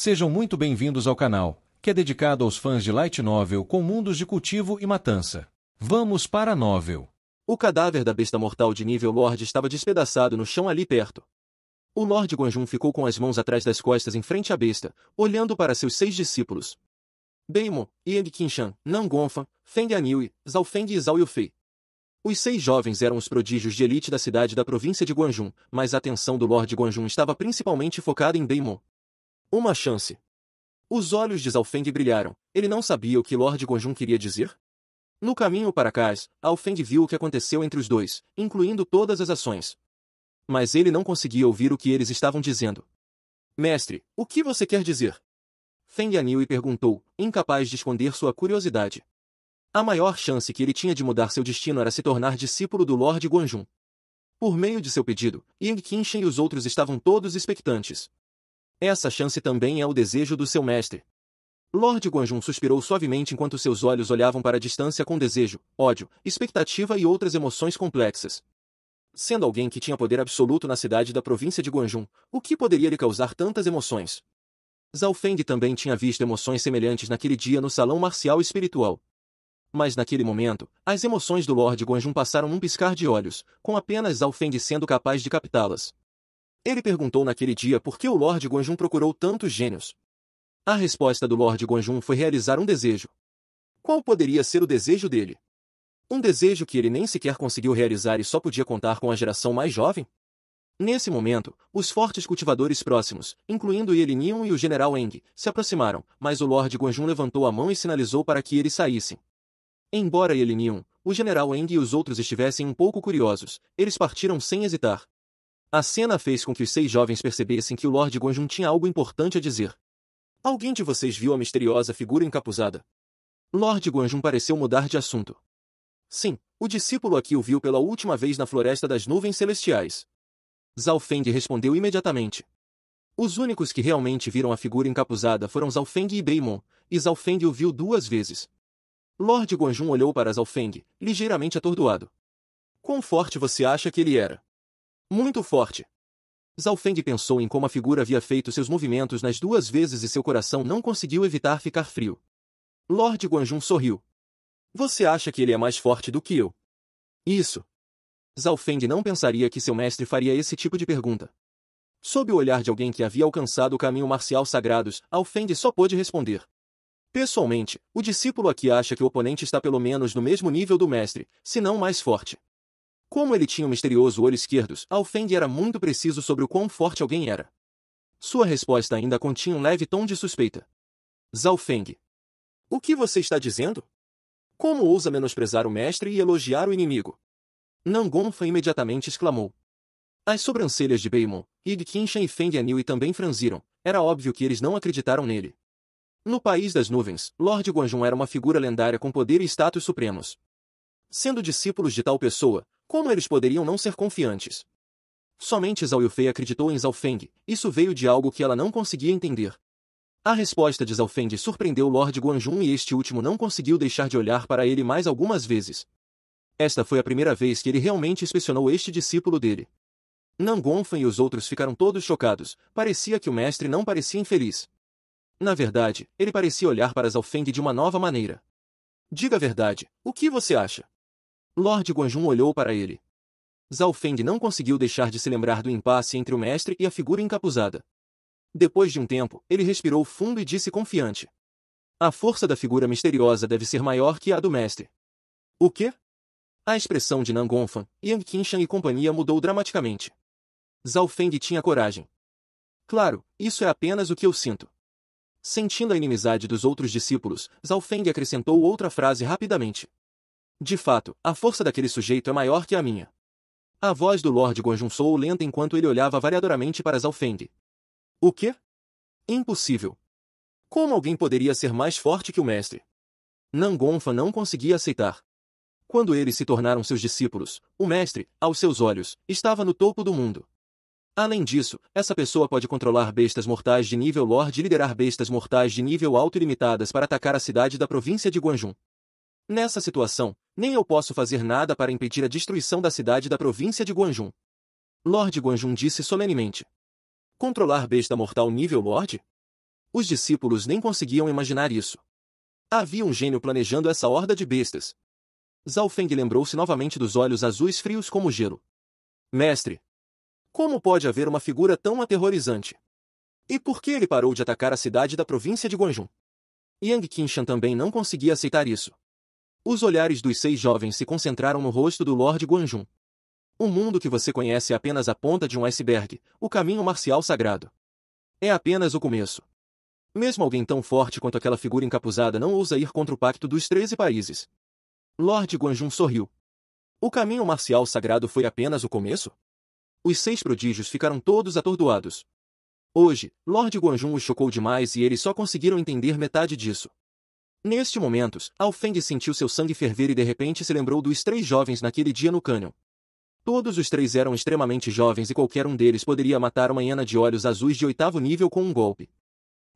Sejam muito bem-vindos ao canal, que é dedicado aos fãs de Light Novel com mundos de cultivo e matança. Vamos para a novel. O cadáver da besta mortal de nível Lorde estava despedaçado no chão ali perto. O Lorde Guanjun ficou com as mãos atrás das costas em frente à besta, olhando para seus 6 discípulos. Beimon, Yang Qinshan, Nan Gongfan, Feng Aniu, Zhao Feng e Zhao Yufei. Os 6 jovens eram os prodígios de elite da cidade da província de Guanjun, mas a atenção do Lorde Guanjun estava principalmente focada em Beimon. Uma chance. Os olhos de Zhao Feng brilharam. Ele não sabia o que Lorde Guanjun queria dizer? No caminho para casa, Zhao Feng viu o que aconteceu entre os dois, incluindo todas as ações. Mas ele não conseguia ouvir o que eles estavam dizendo. Mestre, o que você quer dizer? Feng Aniu perguntou, incapaz de esconder sua curiosidade. A maior chance que ele tinha de mudar seu destino era se tornar discípulo do Lorde Guanjun. Por meio de seu pedido, Yang Qinshan e os outros estavam todos expectantes. Essa chance também é o desejo do seu mestre. Lorde Guanjun suspirou suavemente enquanto seus olhos olhavam para a distância com desejo, ódio, expectativa e outras emoções complexas. Sendo alguém que tinha poder absoluto na cidade da província de Guanjun, o que poderia lhe causar tantas emoções? Zhao Feng também tinha visto emoções semelhantes naquele dia no salão marcial espiritual. Mas naquele momento, as emoções do Lorde Guanjun passaram num piscar de olhos, com apenas Zhao Feng sendo capaz de captá-las. Ele perguntou naquele dia por que o Lorde Guanjun procurou tantos gênios. A resposta do Lorde Guanjun foi realizar um desejo. Qual poderia ser o desejo dele? Um desejo que ele nem sequer conseguiu realizar e só podia contar com a geração mais jovem? Nesse momento, os fortes cultivadores próximos, incluindo Yelinion e o General Eng, se aproximaram, mas o Lorde Guanjun levantou a mão e sinalizou para que eles saíssem. Embora Yelinion, o General Eng e os outros estivessem um pouco curiosos, eles partiram sem hesitar. A cena fez com que os 6 jovens percebessem que o Lorde Guanjun tinha algo importante a dizer. Alguém de vocês viu a misteriosa figura encapuzada? Lorde Guanjun pareceu mudar de assunto. Sim, o discípulo aqui o viu pela última vez na Floresta das Nuvens Celestiais. Zhao Feng respondeu imediatamente. Os únicos que realmente viram a figura encapuzada foram Zhao Feng e Beimon, e Zhao Feng o viu 2 vezes. Lorde Guanjun olhou para Zhao Feng, ligeiramente atordoado. Quão forte você acha que ele era? Muito forte. Zhao Feng pensou em como a figura havia feito seus movimentos nas 2 vezes e seu coração não conseguiu evitar ficar frio. Lorde Guanjun sorriu. Você acha que ele é mais forte do que eu? Isso. Zhao Feng não pensaria que seu mestre faria esse tipo de pergunta. Sob o olhar de alguém que havia alcançado o caminho marcial sagrados, Zhao Feng só pôde responder. Pessoalmente, o discípulo aqui acha que o oponente está pelo menos no mesmo nível do mestre, se não mais forte. Como ele tinha um misterioso olho esquerdo, Zhao Feng era muito preciso sobre o quão forte alguém era. Sua resposta ainda continha um leve tom de suspeita. Zhao Feng. O que você está dizendo? Como ousa menosprezar o mestre e elogiar o inimigo? Nan Gongfan imediatamente exclamou. As sobrancelhas de Beimon, Yang Qinshan e Feng Aniu também franziram. Era óbvio que eles não acreditaram nele. No País das Nuvens, Lorde Guanjun era uma figura lendária com poder e status supremos. Sendo discípulos de tal pessoa, como eles poderiam não ser confiantes? Somente Zhao Yufei acreditou em Zhao Feng, isso veio de algo que ela não conseguia entender. A resposta de Zhao Feng surpreendeu Lorde Guanjun e este último não conseguiu deixar de olhar para ele mais algumas vezes. Esta foi a primeira vez que ele realmente inspecionou este discípulo dele. Nan Gongfan e os outros ficaram todos chocados, parecia que o mestre não parecia infeliz. Na verdade, ele parecia olhar para Zhao Feng de uma nova maneira. Diga a verdade, o que você acha? Lorde Guanjun olhou para ele. Zhao Feng não conseguiu deixar de se lembrar do impasse entre o mestre e a figura encapuzada. Depois de um tempo, ele respirou fundo e disse confiante. A força da figura misteriosa deve ser maior que a do mestre. O quê? A expressão de Nan Gongfan, Yang Qinshan e companhia mudou dramaticamente. Zhao Feng tinha coragem. Claro, isso é apenas o que eu sinto. Sentindo a inimizade dos outros discípulos, Zhao Feng acrescentou outra frase rapidamente. De fato, a força daquele sujeito é maior que a minha. A voz do Lorde Guanjun soou lenta enquanto ele olhava variadoramente para Zhao Feng. O quê? Impossível. Como alguém poderia ser mais forte que o mestre? Nan Gongfan não conseguia aceitar. Quando eles se tornaram seus discípulos, o mestre, aos seus olhos, estava no topo do mundo. Além disso, essa pessoa pode controlar bestas mortais de nível Lorde e liderar bestas mortais de nível alto ilimitadas para atacar a cidade da província de Guanjun. Nessa situação, nem eu posso fazer nada para impedir a destruição da cidade da província de Guanjun. Lorde Guanjun disse solenemente. Controlar besta mortal nível Lorde? Os discípulos nem conseguiam imaginar isso. Havia um gênio planejando essa horda de bestas. Zhao Feng lembrou-se novamente dos olhos azuis frios como gelo. Mestre! Como pode haver uma figura tão aterrorizante? E por que ele parou de atacar a cidade da província de Guanjun? Yang Qinshan também não conseguia aceitar isso. Os olhares dos 6 jovens se concentraram no rosto do Lorde Guanjun. O mundo que você conhece é apenas a ponta de um iceberg, o caminho marcial sagrado. É apenas o começo. Mesmo alguém tão forte quanto aquela figura encapuzada não ousa ir contra o pacto dos 13 países. Lorde Guanjun sorriu. O caminho marcial sagrado foi apenas o começo? Os 6 prodígios ficaram todos atordoados. Hoje, Lorde Guanjun os chocou demais e eles só conseguiram entender metade disso. Neste momento, Ao Feng sentiu seu sangue ferver e de repente se lembrou dos 3 jovens naquele dia no cânion. Todos os 3 eram extremamente jovens e qualquer um deles poderia matar uma hiena de olhos azuis de 8º nível com um golpe.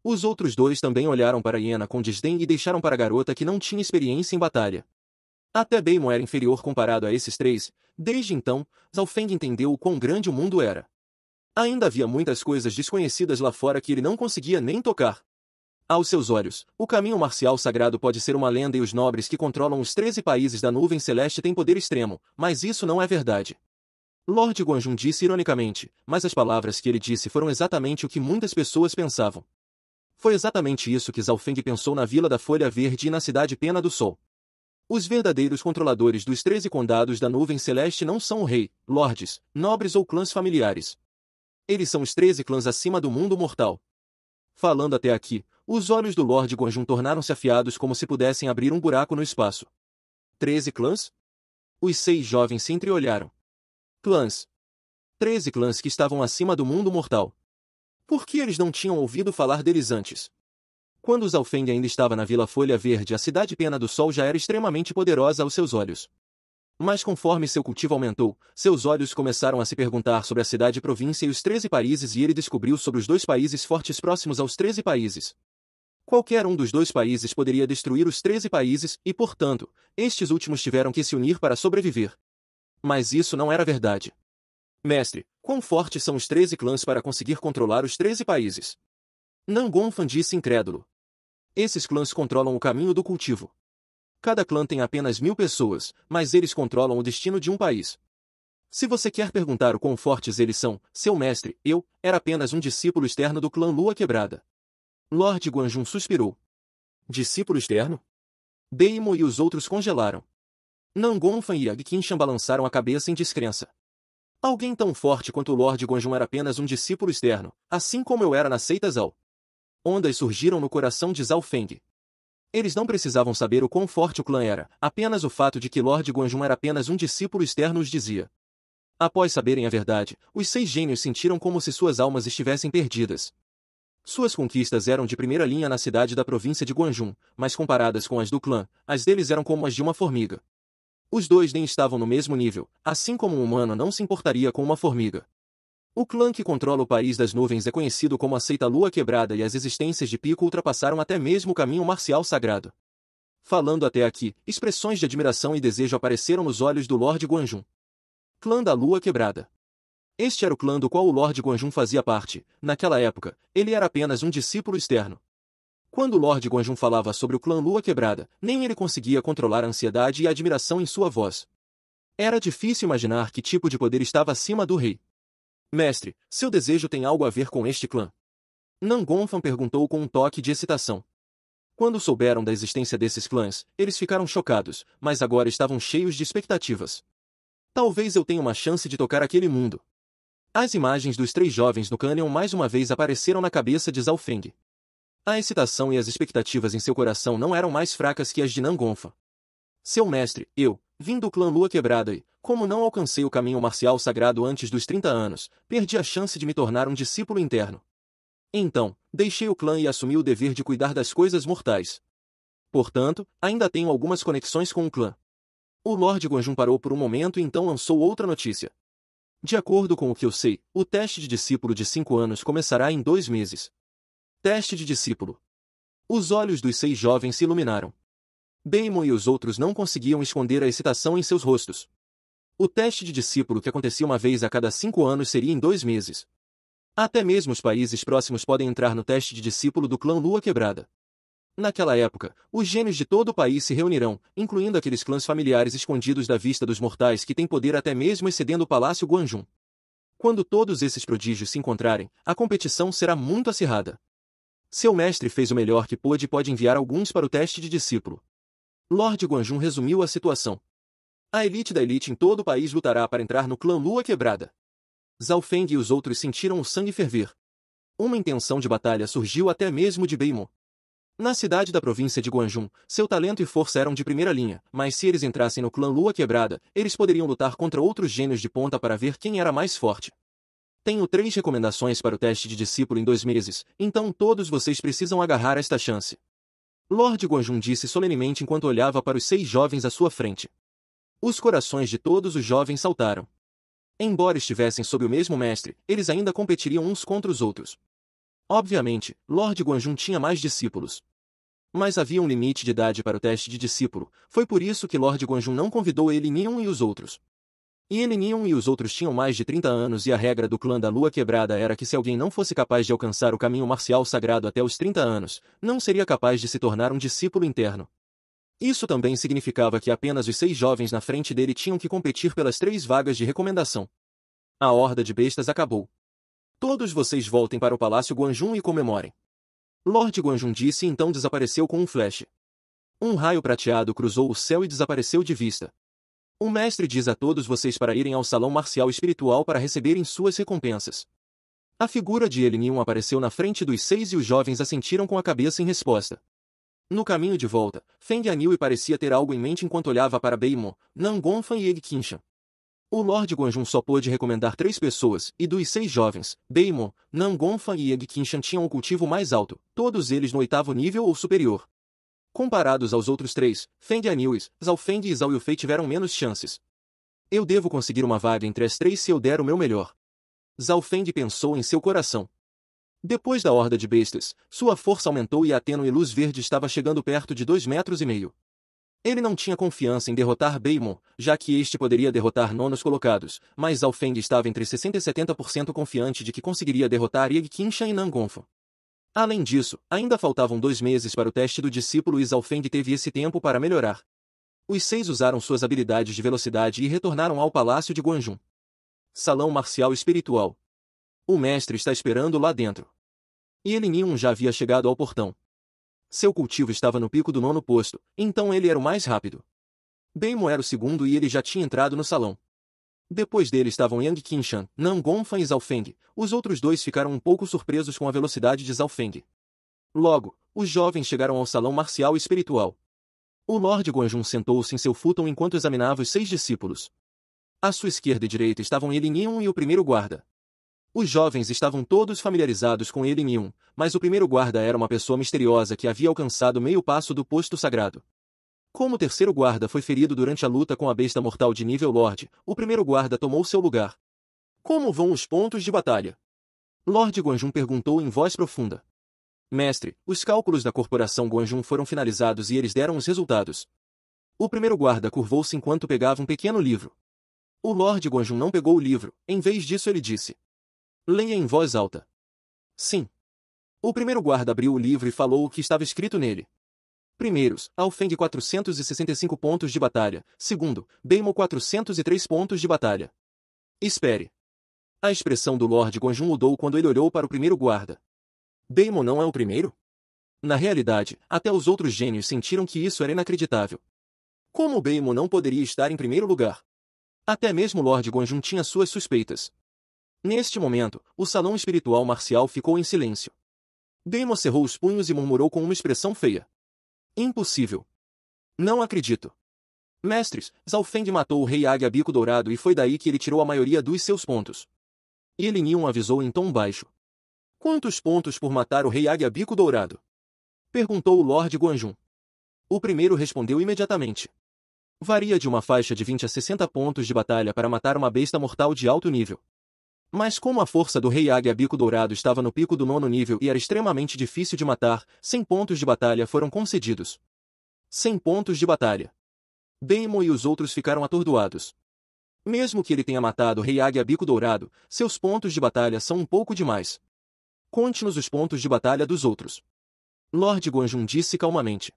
Os outros 2 também olharam para a hiena com desdém e deixaram para a garota que não tinha experiência em batalha. Até Beimon era inferior comparado a esses 3, desde então, Zhao Feng entendeu o quão grande o mundo era. Ainda havia muitas coisas desconhecidas lá fora que ele não conseguia nem tocar. Aos seus olhos, o caminho marcial sagrado pode ser uma lenda e os nobres que controlam os 13 países da nuvem celeste têm poder extremo, mas isso não é verdade. Lorde Guanjun disse ironicamente, mas as palavras que ele disse foram exatamente o que muitas pessoas pensavam. Foi exatamente isso que Zhao Feng pensou na Vila da Folha Verde e na Cidade Pena do Sol. Os verdadeiros controladores dos 13 condados da nuvem celeste não são o rei, lordes, nobres ou clãs familiares. Eles são os 13 clãs acima do mundo mortal. Falando até aqui, os olhos do Lorde Guanjun tornaram-se afiados como se pudessem abrir um buraco no espaço. 13 clãs? Os 6 jovens se entreolharam. Clãs. 13 clãs que estavam acima do mundo mortal. Por que eles não tinham ouvido falar deles antes? Quando Zhao Feng ainda estava na Vila Folha Verde, a Cidade Pena do Sol já era extremamente poderosa aos seus olhos. Mas conforme seu cultivo aumentou, seus olhos começaram a se perguntar sobre a cidade-província e os 13 países e ele descobriu sobre os 2 países fortes próximos aos 13 países. Qualquer um dos 2 países poderia destruir os 13 países e, portanto, estes últimos tiveram que se unir para sobreviver. Mas isso não era verdade. Mestre, quão fortes são os 13 clãs para conseguir controlar os 13 países? Nangonfan disse incrédulo. Esses clãs controlam o caminho do cultivo. Cada clã tem apenas 1000 pessoas, mas eles controlam o destino de um país. Se você quer perguntar o quão fortes eles são, seu mestre, eu, era apenas um discípulo externo do clã Lua Quebrada. Lorde Guanjun suspirou. Discípulo externo? Beimo e os outros congelaram. Nangonfan e Yang Qinshan balançaram a cabeça em descrença. Alguém tão forte quanto o Lorde Guanjun era apenas um discípulo externo, assim como eu era na seita Zhao. Ondas surgiram no coração de Zhao Feng. Eles não precisavam saber o quão forte o clã era, apenas o fato de que Lorde Guanjun era apenas um discípulo externo os dizia. Após saberem a verdade, os 6 gênios sentiram como se suas almas estivessem perdidas. Suas conquistas eram de primeira linha na cidade da província de Guanjun, mas comparadas com as do clã, as deles eram como as de uma formiga. Os 2 nem estavam no mesmo nível, assim como um humano não se importaria com uma formiga. O clã que controla o país das nuvens é conhecido como a Seita Lua Quebrada e as existências de Pico ultrapassaram até mesmo o caminho marcial sagrado. Falando até aqui, expressões de admiração e desejo apareceram nos olhos do Lorde Guanjun. Clã da Lua Quebrada. Este era o clã do qual o Lorde Guanjun fazia parte. Naquela época, ele era apenas um discípulo externo. Quando o Lorde Guanjun falava sobre o clã Lua Quebrada, nem ele conseguia controlar a ansiedade e a admiração em sua voz. Era difícil imaginar que tipo de poder estava acima do rei. Mestre, seu desejo tem algo a ver com este clã? Nangonfan perguntou com um toque de excitação. Quando souberam da existência desses clãs, eles ficaram chocados, mas agora estavam cheios de expectativas. Talvez eu tenha uma chance de tocar aquele mundo. As imagens dos 3 jovens no cânion mais uma vez apareceram na cabeça de Zhao Feng. A excitação e as expectativas em seu coração não eram mais fracas que as de Nangonfan. Seu mestre, eu, vim do clã Lua Quebrada e, como não alcancei o caminho marcial sagrado antes dos 30 anos, perdi a chance de me tornar um discípulo interno. Então, deixei o clã e assumi o dever de cuidar das coisas mortais. Portanto, ainda tenho algumas conexões com o clã. O Lorde Guanjun parou por um momento e então lançou outra notícia. De acordo com o que eu sei, o teste de discípulo de 5 anos começará em 2 meses. Teste de discípulo. Os olhos dos 6 jovens se iluminaram. Beimo e os outros não conseguiam esconder a excitação em seus rostos. O teste de discípulo que acontecia uma vez a cada 5 anos seria em 2 meses. Até mesmo os países próximos podem entrar no teste de discípulo do clã Lua Quebrada. Naquela época, os gênios de todo o país se reunirão, incluindo aqueles clãs familiares escondidos da vista dos mortais que têm poder até mesmo excedendo o Palácio Guanjun. Quando todos esses prodígios se encontrarem, a competição será muito acirrada. Seu mestre fez o melhor que pôde e pode enviar alguns para o teste de discípulo. Lord Guanjun resumiu a situação. A elite da elite em todo o país lutará para entrar no clã Lua Quebrada. Zhao Feng e os outros sentiram o sangue ferver. Uma intenção de batalha surgiu até mesmo de Beimo. Na cidade da província de Guanjun, seu talento e força eram de primeira linha, mas se eles entrassem no clã Lua Quebrada, eles poderiam lutar contra outros gênios de ponta para ver quem era mais forte. Tenho 3 recomendações para o teste de discípulo em 2 meses, então todos vocês precisam agarrar esta chance. Lord Guanjun disse solenemente enquanto olhava para os 6 jovens à sua frente. Os corações de todos os jovens saltaram. Embora estivessem sob o mesmo mestre, eles ainda competiriam uns contra os outros. Obviamente, Lord Guanjun tinha mais discípulos. Mas havia um limite de idade para o teste de discípulo, foi por isso que Lord Guanjun não convidou ele Nion e os outros. E ele Nion e os outros tinham mais de 30 anos e a regra do clã da Lua Quebrada era que se alguém não fosse capaz de alcançar o caminho marcial sagrado até os 30 anos, não seria capaz de se tornar um discípulo interno. Isso também significava que apenas os 6 jovens na frente dele tinham que competir pelas 3 vagas de recomendação. A horda de bestas acabou. Todos vocês voltem para o Palácio Guanjun e comemorem. Lord Guanjun disse e então desapareceu com um flash. Um raio prateado cruzou o céu e desapareceu de vista. O mestre diz a todos vocês para irem ao salão marcial espiritual para receberem suas recompensas. A figura de Elinion apareceu na frente dos 6 e os jovens assentiram com a cabeça em resposta. No caminho de volta, Feng Anil parecia ter algo em mente enquanto olhava para Beimo, Nangonfan e Egg Qinshan. O Lord Guanjun só pôde recomendar 3 pessoas, e dos 6 jovens, Beimo, Nangonfan e Egg Qinshan tinham o cultivo mais alto, todos eles no 8º nível ou superior. Comparados aos outros 3, Feng Anil, Zhao Feng e Zhao Yufei tiveram menos chances. Eu devo conseguir uma vaga entre as 3 se eu der o meu melhor. Zhao Feng pensou em seu coração. Depois da horda de bestas, sua força aumentou e a tênue luz verde estava chegando perto de 2,5 metros. Ele não tinha confiança em derrotar Beimo, já que este poderia derrotar nonos colocados, mas Zhao Feng estava entre 60% e 70% confiante de que conseguiria derrotar Egg Qinshan e Nangonfan. Além disso, ainda faltavam 2 meses para o teste do discípulo e Zhao Feng teve esse tempo para melhorar. Os 6 usaram suas habilidades de velocidade e retornaram ao Palácio de Guanjun. Salão Marcial Espiritual. O mestre está esperando lá dentro. E Elinion já havia chegado ao portão. Seu cultivo estava no pico do 9º posto, então ele era o mais rápido. Beimo era o segundo e ele já tinha entrado no salão. Depois dele estavam Yang Qinshan, Nangonfan e Zhao Feng. Os outros 2 ficaram um pouco surpresos com a velocidade de Zhao Feng. Logo, os jovens chegaram ao salão marcial espiritual. O Lord Guanjun sentou-se em seu futon enquanto examinava os 6 discípulos. À sua esquerda e direita estavam Elinion e o primeiro guarda. Os jovens estavam todos familiarizados com Elinion, mas o primeiro guarda era uma pessoa misteriosa que havia alcançado meio passo do posto sagrado. Como o terceiro guarda foi ferido durante a luta com a besta mortal de nível Lorde, o primeiro guarda tomou seu lugar. Como vão os pontos de batalha? Lord Guanjun perguntou em voz profunda. Mestre, os cálculos da corporação Guanjun foram finalizados e eles deram os resultados. O primeiro guarda curvou-se enquanto pegava um pequeno livro. O Lord Guanjun não pegou o livro, em vez disso ele disse. Leia em voz alta. Sim. O primeiro guarda abriu o livro e falou o que estava escrito nele. Primeiros, Zhao Feng 465 pontos de batalha. Segundo, Beimo 403 pontos de batalha. Espere. A expressão do Lord Guanjun mudou quando ele olhou para o primeiro guarda. Beimo não é o primeiro? Na realidade, até os outros gênios sentiram que isso era inacreditável. Como Beimo não poderia estar em primeiro lugar? Até mesmo Lord Guanjun tinha suas suspeitas. Neste momento, o salão espiritual marcial ficou em silêncio. Beimo cerrou os punhos e murmurou com uma expressão feia. Impossível. Não acredito. Mestres, Zhao Feng matou o rei Águia Bico Dourado e foi daí que ele tirou a maioria dos seus pontos. Elinion avisou em tom baixo. Quantos pontos por matar o rei Águia Bico Dourado? Perguntou o Lord Guanjun. O primeiro respondeu imediatamente. Varia de uma faixa de 20 a 60 pontos de batalha para matar uma besta mortal de alto nível. Mas como a força do rei Águia Bico Dourado estava no pico do 9º nível e era extremamente difícil de matar, 100 pontos de batalha foram concedidos. 100 pontos de batalha. Beimo e os outros ficaram atordoados. Mesmo que ele tenha matado o Rei Águia Bico Dourado, seus pontos de batalha são um pouco demais. Conte-nos os pontos de batalha dos outros. Lord Guanjun disse calmamente.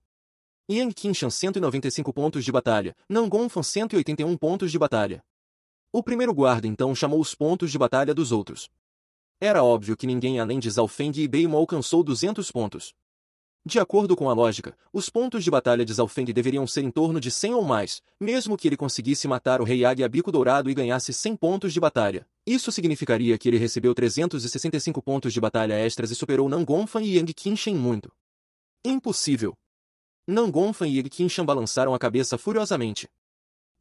Yang Qingshan 195 pontos de batalha, Nan Gongfan 181 pontos de batalha. O primeiro guarda então chamou os pontos de batalha dos outros. Era óbvio que ninguém além de Zhao Feng e Beimo alcançou 200 pontos. De acordo com a lógica, os pontos de batalha de Zhao Feng deveriam ser em torno de 100 ou mais, mesmo que ele conseguisse matar o Rei Águia Bico Dourado e ganhasse 100 pontos de batalha. Isso significaria que ele recebeu 365 pontos de batalha extras e superou Nan Gongfan e Yang Qingshan muito. Impossível! Nan Gongfan e Yang Qingshan balançaram a cabeça furiosamente.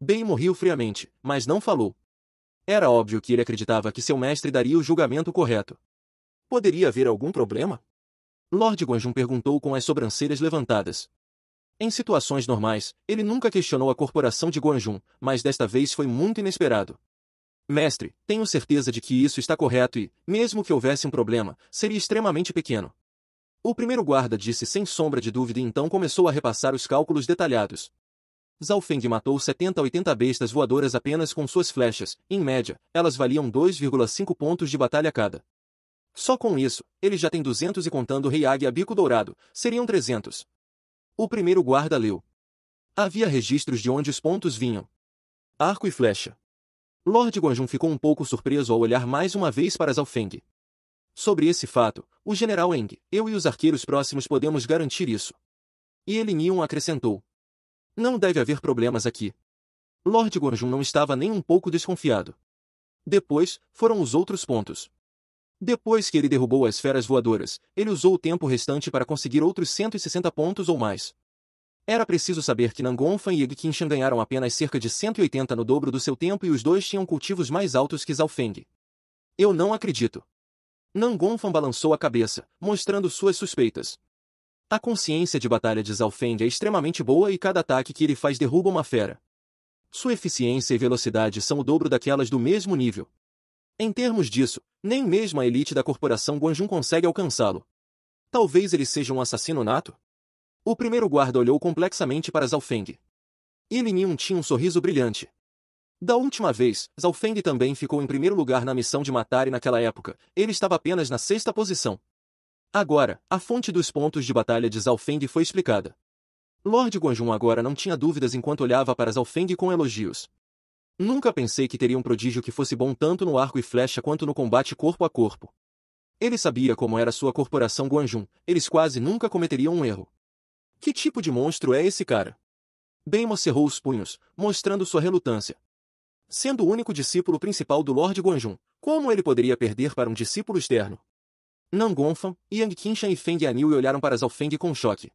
Beimo riu friamente, mas não falou. Era óbvio que ele acreditava que seu mestre daria o julgamento correto. Poderia haver algum problema? Lord Guanjun perguntou com as sobrancelhas levantadas. Em situações normais, ele nunca questionou a corporação de Guanjun, mas desta vez foi muito inesperado. Mestre, tenho certeza de que isso está correto e, mesmo que houvesse um problema, seria extremamente pequeno. O primeiro guarda disse sem sombra de dúvida e então começou a repassar os cálculos detalhados. Zhao Feng matou 70 a 80 bestas voadoras apenas com suas flechas, em média, elas valiam 2,5 pontos de batalha cada. Só com isso, ele já tem 200 e contando o Rei Águia Bico Dourado, seriam 300. O primeiro guarda leu. Havia registros de onde os pontos vinham. Arco e flecha. Lord Guanjun ficou um pouco surpreso ao olhar mais uma vez para Zhao Feng. Sobre esse fato, o general Eng, eu e os arqueiros próximos podemos garantir isso. E ele Nion acrescentou. Não deve haver problemas aqui. Lord Guanjun não estava nem um pouco desconfiado. Depois, foram os outros pontos. Depois que ele derrubou as feras voadoras, ele usou o tempo restante para conseguir outros 160 pontos ou mais. Era preciso saber que Nan Gongfan e Yang Qingshan ganharam apenas cerca de 180 no dobro do seu tempo e os dois tinham cultivos mais altos que Zhao Feng. Eu não acredito. Nan Gongfan balançou a cabeça, mostrando suas suspeitas. A consciência de batalha de Zhao Feng é extremamente boa e cada ataque que ele faz derruba uma fera. Sua eficiência e velocidade são o dobro daquelas do mesmo nível. Em termos disso, nem mesmo a elite da corporação Guanjun consegue alcançá-lo. Talvez ele seja um assassino nato? O primeiro guarda olhou complexamente para Zhao Feng. Ele Nion tinha um sorriso brilhante. Da última vez, Zhao Feng também ficou em primeiro lugar na missão de matar e naquela época, ele estava apenas na 6ª posição. Agora, a fonte dos pontos de batalha de Zhao Feng foi explicada. Lord Guanjun agora não tinha dúvidas enquanto olhava para Zhao Feng com elogios. Nunca pensei que teria um prodígio que fosse bom tanto no arco e flecha quanto no combate corpo a corpo. Ele sabia como era sua corporação Guanjun, eles quase nunca cometeriam um erro. Que tipo de monstro é esse cara? Beimo cerrou os punhos, mostrando sua relutância. Sendo o único discípulo principal do Lord Guanjun, como ele poderia perder para um discípulo externo? Nan Gongfan, Yang Qingshan e Feng Anil olharam para Zhao Feng com choque.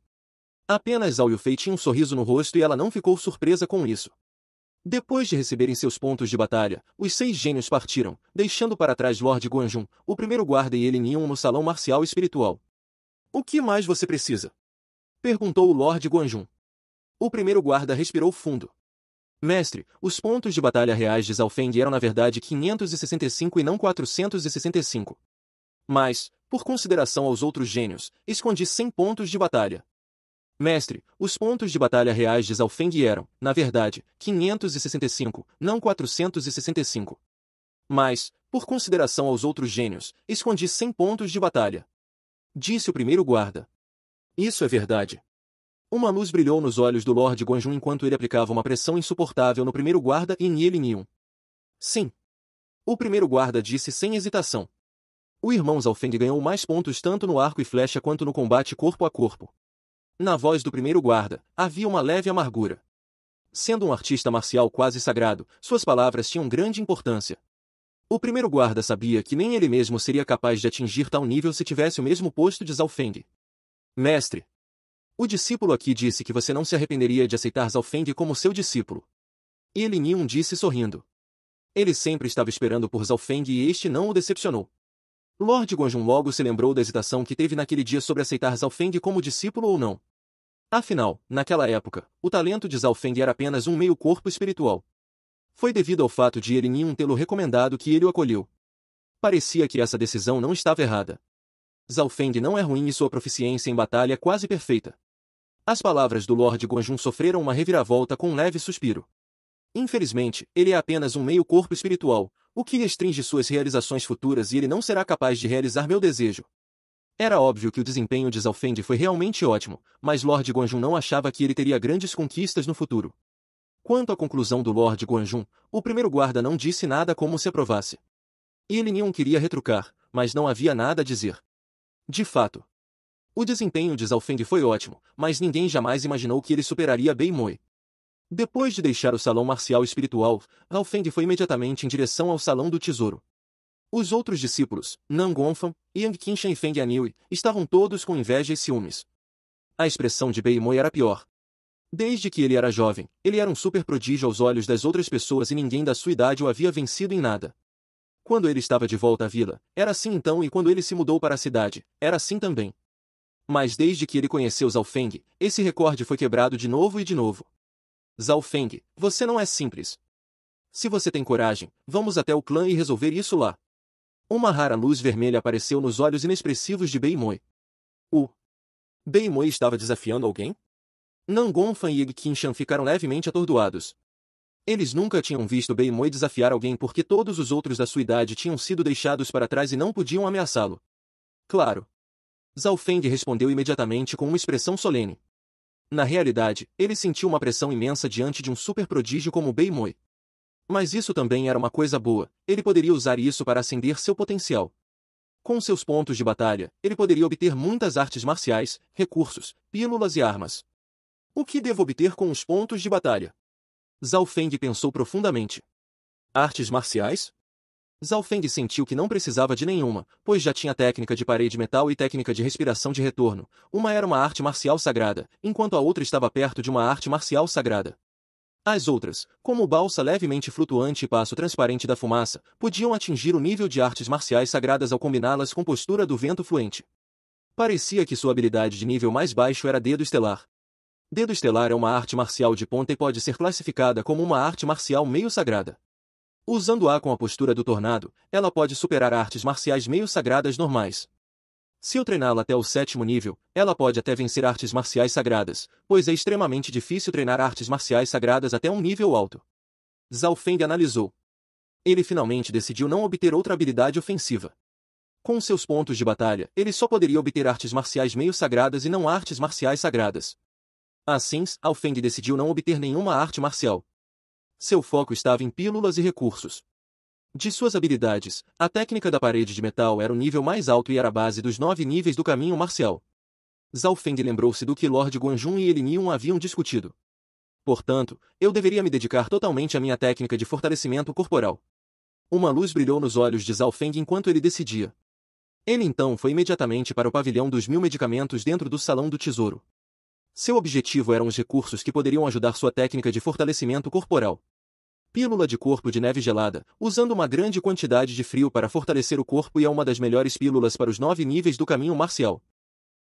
Apenas Zhao Yufei tinha um sorriso no rosto e ela não ficou surpresa com isso. Depois de receberem seus pontos de batalha, os 6 gênios partiram, deixando para trás Lord Guanjun, o primeiro guarda e ele Nion no salão marcial espiritual. O que mais você precisa? Perguntou o Lord Guanjun. O primeiro guarda respirou fundo. Mestre, os pontos de batalha reais de Zhao Feng eram na verdade 565 e não 465. Mas, por consideração aos outros gênios, escondi 100 pontos de batalha. Mestre, os pontos de batalha reais de Zhao Feng eram, na verdade, 565, não 465. Mas, por consideração aos outros gênios, escondi 100 pontos de batalha. Disse o primeiro guarda. Isso é verdade. Uma luz brilhou nos olhos do Lord Guanjun enquanto ele aplicava uma pressão insuportável no primeiro guarda e nele Nion. Sim. O primeiro guarda disse sem hesitação. O irmão Zhao Feng ganhou mais pontos tanto no arco e flecha quanto no combate corpo a corpo. Na voz do primeiro guarda, havia uma leve amargura. Sendo um artista marcial quase sagrado, suas palavras tinham grande importância. O primeiro guarda sabia que nem ele mesmo seria capaz de atingir tal nível se tivesse o mesmo posto de Zhao Feng. Mestre, o discípulo aqui disse que você não se arrependeria de aceitar Zhao Feng como seu discípulo. Ele Nion disse sorrindo. Ele sempre estava esperando por Zhao Feng e este não o decepcionou. Lord Guanjun logo se lembrou da hesitação que teve naquele dia sobre aceitar Zhao Feng como discípulo ou não. Afinal, naquela época, o talento de Zhao Feng era apenas um meio-corpo espiritual. Foi devido ao fato de ele Nion tê-lo recomendado que ele o acolheu. Parecia que essa decisão não estava errada. Zhao Feng não é ruim e sua proficiência em batalha é quase perfeita. As palavras do Lord Guanjun sofreram uma reviravolta com um leve suspiro. Infelizmente, ele é apenas um meio-corpo espiritual, o que restringe suas realizações futuras e ele não será capaz de realizar meu desejo. Era óbvio que o desempenho de Zhao Feng foi realmente ótimo, mas Lord Guanjun não achava que ele teria grandes conquistas no futuro. Quanto à conclusão do Lord Guanjun, o primeiro guarda não disse nada como se aprovasse. Ele não queria retrucar, mas não havia nada a dizer. De fato, o desempenho de Zhao Feng foi ótimo, mas ninguém jamais imaginou que ele superaria Bei Moi. Depois de deixar o salão marcial espiritual, Zhao Feng foi imediatamente em direção ao salão do tesouro. Os outros discípulos, Nan Gongfan, Yang Qinshan e Feng Anhui, estavam todos com inveja e ciúmes. A expressão de Bei Moi era pior. Desde que ele era jovem, ele era um super prodígio aos olhos das outras pessoas e ninguém da sua idade o havia vencido em nada. Quando ele estava de volta à vila, era assim então e quando ele se mudou para a cidade, era assim também. Mas desde que ele conheceu Zhao Feng, esse recorde foi quebrado de novo e de novo. Zhao Feng, você não é simples. Se você tem coragem, vamos até o clã e resolver isso lá. Uma rara luz vermelha apareceu nos olhos inexpressivos de Bei Moi. Bei Moi estava desafiando alguém? Nan Gongfan e Yang Qinshan ficaram levemente atordoados. Eles nunca tinham visto Bei Moi desafiar alguém porque todos os outros da sua idade tinham sido deixados para trás e não podiam ameaçá-lo. Claro. Zhao Feng respondeu imediatamente com uma expressão solene. Na realidade, ele sentiu uma pressão imensa diante de um super prodígio como Bei Moi. Mas isso também era uma coisa boa, ele poderia usar isso para acender seu potencial. Com seus pontos de batalha, ele poderia obter muitas artes marciais, recursos, pílulas e armas. O que devo obter com os pontos de batalha? Zhao Feng pensou profundamente. Artes marciais? Zhao Feng sentiu que não precisava de nenhuma, pois já tinha técnica de parede metal e técnica de respiração de retorno. Uma era uma arte marcial sagrada, enquanto a outra estava perto de uma arte marcial sagrada. As outras, como balsa levemente flutuante e passo transparente da fumaça, podiam atingir o nível de artes marciais sagradas ao combiná-las com postura do vento fluente. Parecia que sua habilidade de nível mais baixo era Dedo Estelar. Dedo Estelar é uma arte marcial de ponta e pode ser classificada como uma arte marcial meio sagrada. Usando-a com a postura do tornado, ela pode superar artes marciais meio sagradas normais. Se eu treiná-la até o 7º nível, ela pode até vencer artes marciais sagradas, pois é extremamente difícil treinar artes marciais sagradas até um nível alto. Zhao Feng analisou. Ele finalmente decidiu não obter outra habilidade ofensiva. Com seus pontos de batalha, ele só poderia obter artes marciais meio sagradas e não artes marciais sagradas. Assim, Zhao Feng decidiu não obter nenhuma arte marcial. Seu foco estava em pílulas e recursos. De suas habilidades, a técnica da parede de metal era o nível mais alto e era a base dos 9 níveis do caminho marcial. Zhao Feng lembrou-se do que Lord Guanjun e ele Niun haviam discutido. Portanto, eu deveria me dedicar totalmente à minha técnica de fortalecimento corporal. Uma luz brilhou nos olhos de Zhao Feng enquanto ele decidia. Ele então foi imediatamente para o pavilhão dos 1000 medicamentos dentro do salão do tesouro. Seu objetivo eram os recursos que poderiam ajudar sua técnica de fortalecimento corporal. Pílula de corpo de neve gelada, usando uma grande quantidade de frio para fortalecer o corpo e é uma das melhores pílulas para os 9 níveis do caminho marcial.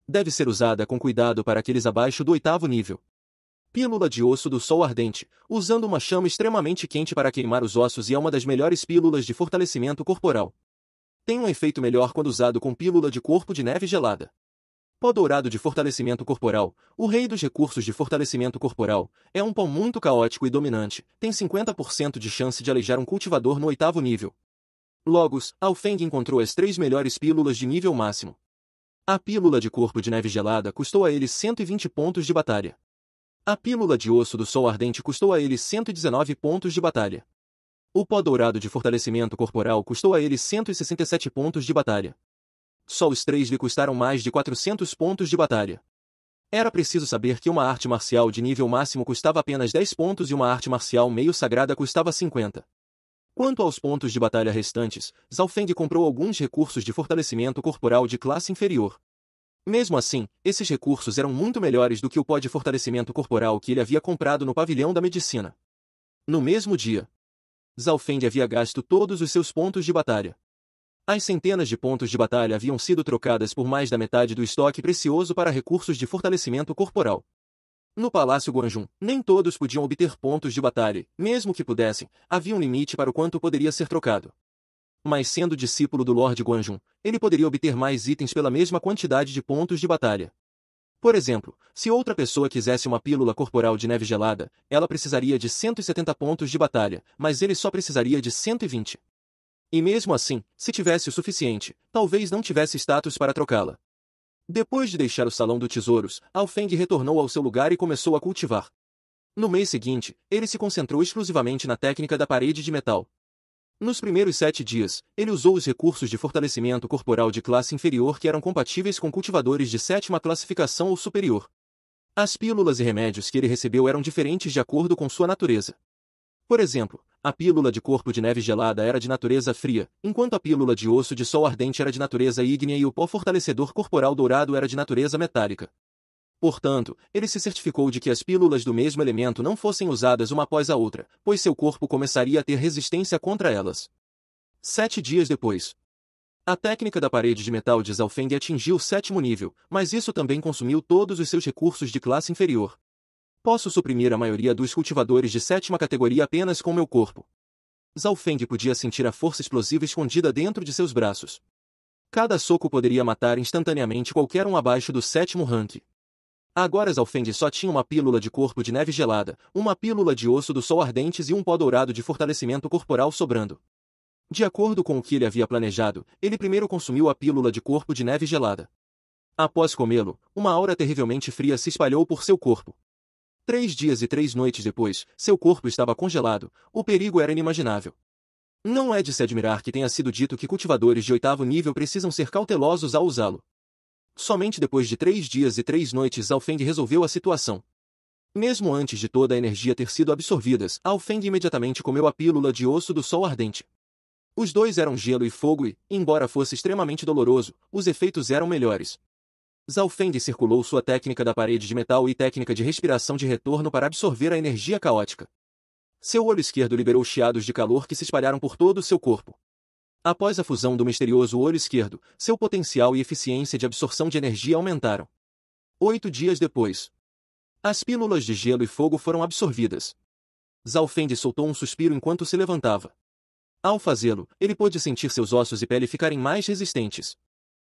Deve ser usada com cuidado para aqueles abaixo do 8º nível. Pílula de osso do sol ardente, usando uma chama extremamente quente para queimar os ossos e é uma das melhores pílulas de fortalecimento corporal. Tem um efeito melhor quando usado com pílula de corpo de neve gelada. Pó dourado de fortalecimento corporal, o rei dos recursos de fortalecimento corporal, é um pó muito caótico e dominante, tem 50% de chance de aleijar um cultivador no 8º nível. Logos, Zhao Feng encontrou as 3 melhores pílulas de nível máximo. A pílula de corpo de neve gelada custou a ele 120 pontos de batalha. A pílula de osso do sol ardente custou a ele 119 pontos de batalha. O pó dourado de fortalecimento corporal custou a ele 167 pontos de batalha. Só os 3 lhe custaram mais de 400 pontos de batalha. Era preciso saber que uma arte marcial de nível máximo custava apenas 10 pontos e uma arte marcial meio sagrada custava 50. Quanto aos pontos de batalha restantes, Zhao Feng comprou alguns recursos de fortalecimento corporal de classe inferior. Mesmo assim, esses recursos eram muito melhores do que o pó de fortalecimento corporal que ele havia comprado no pavilhão da medicina. No mesmo dia, Zhao Feng havia gasto todos os seus pontos de batalha. As centenas de pontos de batalha haviam sido trocadas por mais da metade do estoque precioso para recursos de fortalecimento corporal. No Palácio Guanjun, nem todos podiam obter pontos de batalha, mesmo que pudessem, havia um limite para o quanto poderia ser trocado. Mas sendo discípulo do Lord Guanjun, ele poderia obter mais itens pela mesma quantidade de pontos de batalha. Por exemplo, se outra pessoa quisesse uma pílula corporal de neve gelada, ela precisaria de 170 pontos de batalha, mas ele só precisaria de 120. E mesmo assim, se tivesse o suficiente, talvez não tivesse status para trocá-la. Depois de deixar o salão dos tesouros, Ao Feng retornou ao seu lugar e começou a cultivar. No mês seguinte, ele se concentrou exclusivamente na técnica da parede de metal. Nos primeiros 7 dias, ele usou os recursos de fortalecimento corporal de classe inferior que eram compatíveis com cultivadores de 7ª classificação ou superior. As pílulas e remédios que ele recebeu eram diferentes de acordo com sua natureza. Por exemplo, a pílula de corpo de neve gelada era de natureza fria, enquanto a pílula de osso de sol ardente era de natureza ígnea e o pó fortalecedor corporal dourado era de natureza metálica. Portanto, ele se certificou de que as pílulas do mesmo elemento não fossem usadas uma após a outra, pois seu corpo começaria a ter resistência contra elas. 7 dias depois. A técnica da parede de metal de Zhao Feng atingiu o 7º nível, mas isso também consumiu todos os seus recursos de classe inferior. Posso suprimir a maioria dos cultivadores de 7ª categoria apenas com meu corpo. Zhao Feng podia sentir a força explosiva escondida dentro de seus braços. Cada soco poderia matar instantaneamente qualquer um abaixo do 7º rank. Agora Zhao Feng só tinha uma pílula de corpo de neve gelada, uma pílula de osso do sol ardentes e um pó dourado de fortalecimento corporal sobrando. De acordo com o que ele havia planejado, ele primeiro consumiu a pílula de corpo de neve gelada. Após comê-lo, uma aura terrivelmente fria se espalhou por seu corpo. 3 dias e 3 noites depois, seu corpo estava congelado, o perigo era inimaginável. Não é de se admirar que tenha sido dito que cultivadores de 8º nível precisam ser cautelosos ao usá-lo. Somente depois de 3 dias e 3 noites Zhao Feng resolveu a situação. Mesmo antes de toda a energia ter sido absorvida, Zhao Feng imediatamente comeu a pílula de osso do sol ardente. Os dois eram gelo e fogo e, embora fosse extremamente doloroso, os efeitos eram melhores. Zhao Feng circulou sua técnica da parede de metal e técnica de respiração de retorno para absorver a energia caótica. Seu olho esquerdo liberou chiados de calor que se espalharam por todo o seu corpo. Após a fusão do misterioso olho esquerdo, seu potencial e eficiência de absorção de energia aumentaram. 8 dias depois. As pílulas de gelo e fogo foram absorvidas. Zhao Feng soltou um suspiro enquanto se levantava. Ao fazê-lo, ele pôde sentir seus ossos e pele ficarem mais resistentes.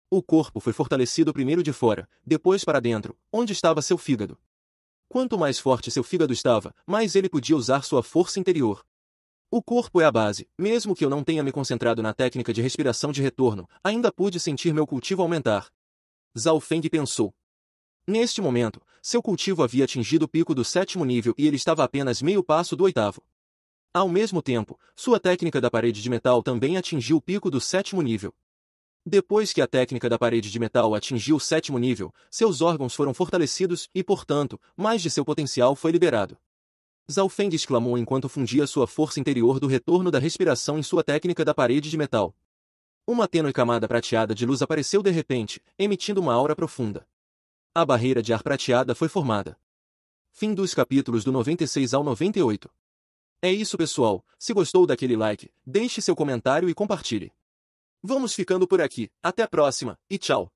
O corpo foi fortalecido primeiro de fora, depois para dentro, onde estava seu fígado. Quanto mais forte seu fígado estava, mais ele podia usar sua força interior. O corpo é a base, mesmo que eu não tenha me concentrado na técnica de respiração de retorno, ainda pude sentir meu cultivo aumentar. Zhao Feng pensou. Neste momento, seu cultivo havia atingido o pico do 7º nível e ele estava a apenas meio passo do 8º. Ao mesmo tempo, sua técnica da parede de metal também atingiu o pico do 7º nível. Depois que a técnica da parede de metal atingiu o 7º nível, seus órgãos foram fortalecidos e, portanto, mais de seu potencial foi liberado. Zhao Feng exclamou enquanto fundia sua força interior do retorno da respiração em sua técnica da parede de metal. Uma tênue camada prateada de luz apareceu de repente, emitindo uma aura profunda. A barreira de ar prateada foi formada. Fim dos capítulos do 96 ao 98. É isso, pessoal. Se gostou daquele like, deixe seu comentário e compartilhe. Vamos ficando por aqui. Até a próxima, e tchau!